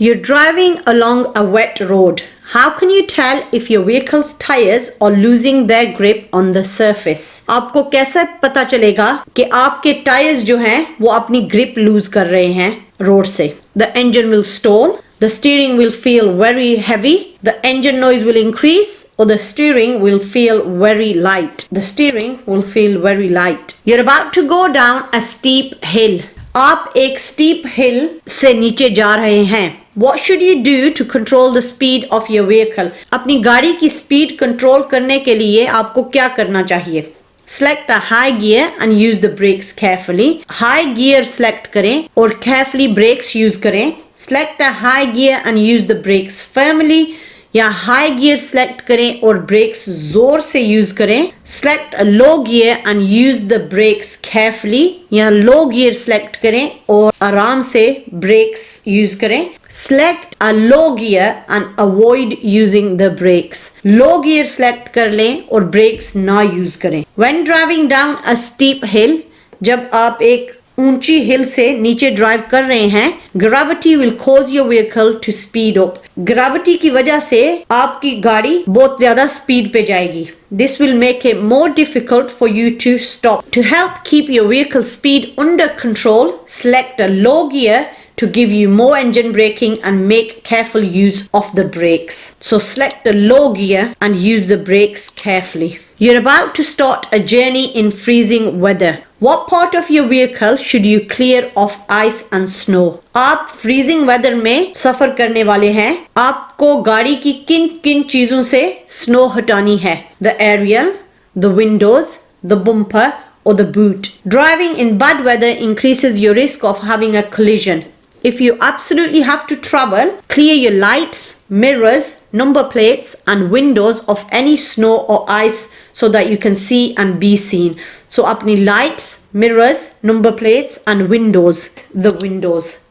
You're driving along a wet road. How can you tell if your vehicle's tires are losing their grip on the surface? आपको कैसे पता चलेगा कि आपके tyres जो हैं वो अपनी ग्रिप लूज कर रहे हैं रोड से? The engine will stall. The steering will feel very heavy. The engine noise will increase, or the steering will feel very light. The steering will feel very light. You're about to go down a steep hill. आप एक steep hill से नीचे जा रहे हैं. What should you do to control the speed of your vehicle? अपनी गाड़ी की स्पीड कंट्रोल करने के लिए आपको क्या करना चाहिए? Select a high gear and use the brakes carefully. High gear select करें और carefully brakes use करें. Select a high gear and use the brakes firmly. या high gear select करें और brakes जोर से use करें. Select a low gear and use the brakes carefully. या low gear select करें और आराम से brakes use करें. Select a low gear and avoid using the brakes. Low gear select कर लें और brakes ना use करें. When driving down a steep hill, जब आप एक ऊंची हिल से नीचे ड्राइव कर रहे हैं, gravity will cause your vehicle to speed up. Gravity की वजह से आपकी गाड़ी बहुत ज्यादा स्पीड पे जाएगी. This will make it more difficult for you to stop. To help keep your vehicle speed under control, select a low gear to give you more engine braking and make careful use of the brakes. So select the low gear and use the brakes carefully. You're about to start a journey in freezing weather. What part of your vehicle should you clear of ice and snow? आप freezing weather में सफर करने वाले हैं. आपको गाड़ी की किन किन चीजों से snow हटानी है? The aerial, the windows, the bumper or the boot. Driving in bad weather increases your risk of having a collision. If you absolutely have to travel, clear your lights, mirrors, number plates and windows of any snow or ice so that you can see and be seen. So apni lights, mirrors, number plates and windows, the windows.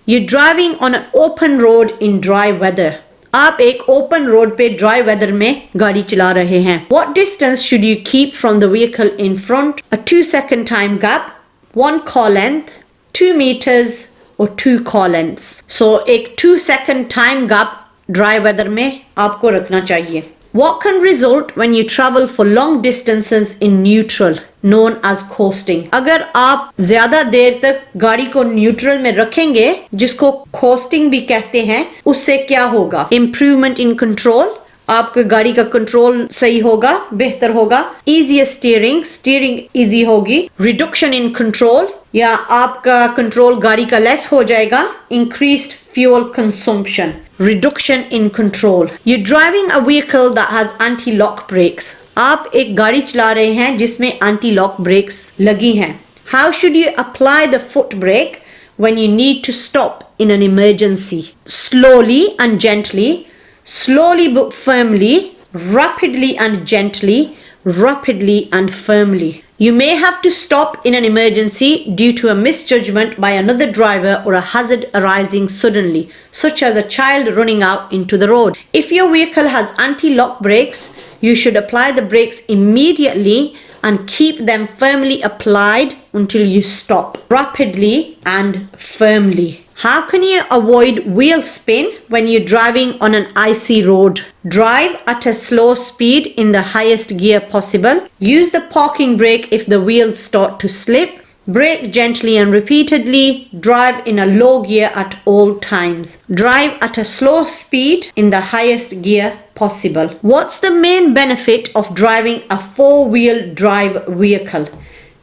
You're driving on an open road in dry weather. आप एक open road पे dry weather में गाड़ी चला रहे हैं. What distance should you keep from the vehicle in front? A 2-second time gap, 1 car length, 2 meters or 2 car lengths. So एक 2-second time gap dry weather में आपको रखना चाहिए. What can result when you travel for long distances in neutral, known as coasting? अगर आप ज्यादा देर तक गाड़ी को न्यूट्रल में रखेंगे, जिसको coasting भी कहते हैं, उससे क्या होगा? Improvement in control. आपके गाड़ी का कंट्रोल सही होगा, बेहतर होगा. Easier steering, steering easy होगी. Reduction in control, या आपका कंट्रोल गाड़ी का लेस हो जाएगा. Increased fuel consumption. Reduction in control. You're driving a vehicle that has anti-lock brakes. आप एक गाड़ी चला रहे हैं जिसमें anti-lock brakes लगी हैं. How should you apply the foot brake when you need to stop in an emergency? Slowly and gently. Slowly but firmly, rapidly and gently, rapidly and firmly. You may have to stop in an emergency due to a misjudgment by another driver or a hazard arising suddenly, such as a child running out into the road. If your vehicle has anti-lock brakes, you should apply the brakes immediately and keep them firmly applied until you stop, rapidly and firmly. How can you avoid wheel spin when you're driving on an icy road? Drive at a slow speed in the highest gear possible. Use the parking brake if the wheels start to slip. Brake gently and repeatedly. Drive in a low gear at all times. Drive at a slow speed in the highest gear possible. What's the main benefit of driving a 4-wheel drive vehicle?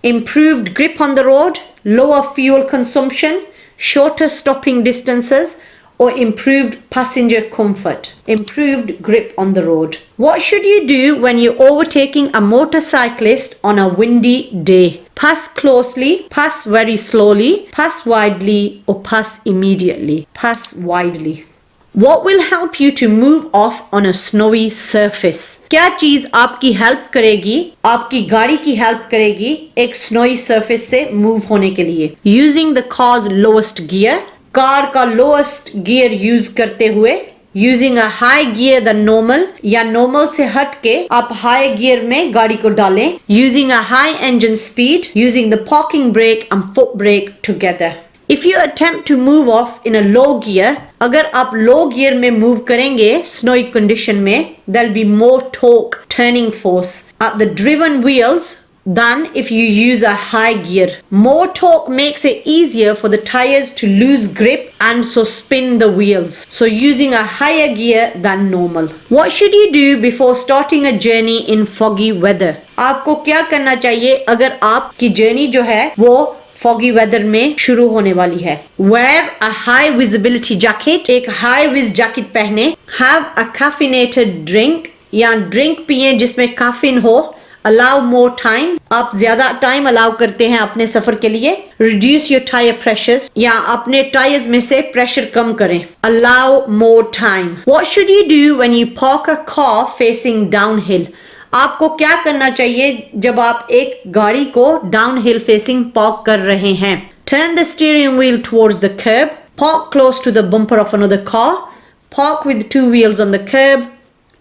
Improved grip on the road, lower fuel consumption, shorter stopping distances, or improved passenger comfort. Improved grip on the road. What should you do when you're overtaking a motorcyclist on a windy day? Pass closely, pass very slowly, pass widely, or pass immediately. Pass widely. What will help you to move off on a snowy surface? क्या चीज आपकी help करेगी, आपकी गाड़ी की help करेगी एक snowy surface से move होने के लिए? Using the car's lowest gear, car का lowest gear use करते हुए, using a high gear than normal या normal से हट के आप high gear में गाड़ी को डालें, using a high engine speed, using the parking brake and foot brake together. If you attempt to move off in a low gear, अगर आप low gear में move करेंगे snowy condition में, there'll be more torque turning force at the driven wheels than if you use a high gear. More torque makes it easier for the tires to lose grip and so spin the wheels. So using a higher gear than normal. What should you do before starting a journey in foggy weather? आपको क्या करना चाहिए अगर आपकी journey जो है वो foggy weather में शुरू होने वाली है? Wear a high visibility jacket. एक high vis jacket पहने. Have a caffeinated drink या drink पिए जिसमें caffeine हो. Allow more time. आप ज्यादा टाइम अलाउ करते हैं अपने सफर के लिए. Reduce your tire pressures या अपने टायर्स में से प्रेशर कम करें. Allow more time. What should you do when you park a car facing downhill? आपको क्या करना चाहिए जब आप एक गाड़ी को डाउनहिल फेसिंग पार्क कर रहे हैं? Turn the steering wheel towards the curb. Park close to the bumper of another car. Park with two wheels on the curb.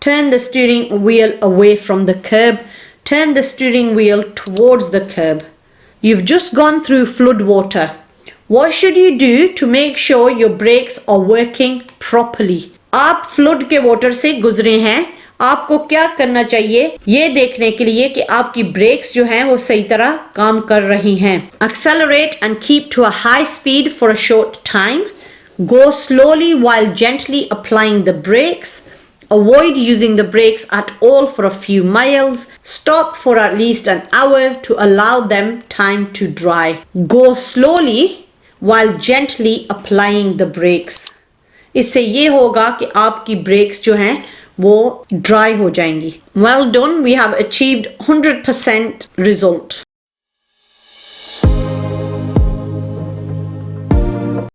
Turn the steering wheel away from the curb. Turn the steering wheel towards the curb. You've just gone through flood water. What should you do to make sure your brakes are working properly? आप flood के water से गुजरे हैं. आपको क्या करना चाहिए ये देखने के लिए कि आपकी ब्रेक्स जो हैं वो सही तरह काम कर रही हैं. Accelerate and keep to a high speed for a short time. Go slowly while gently applying the brakes. Avoid using the brakes at all for a few miles. Stop for at least an hour to allow them time to dry. Go slowly while gently applying the brakes. इससे ये होगा कि आपकी breaks जो हैं वो dry हो जाएंगी. Well done, we have achieved 100% result.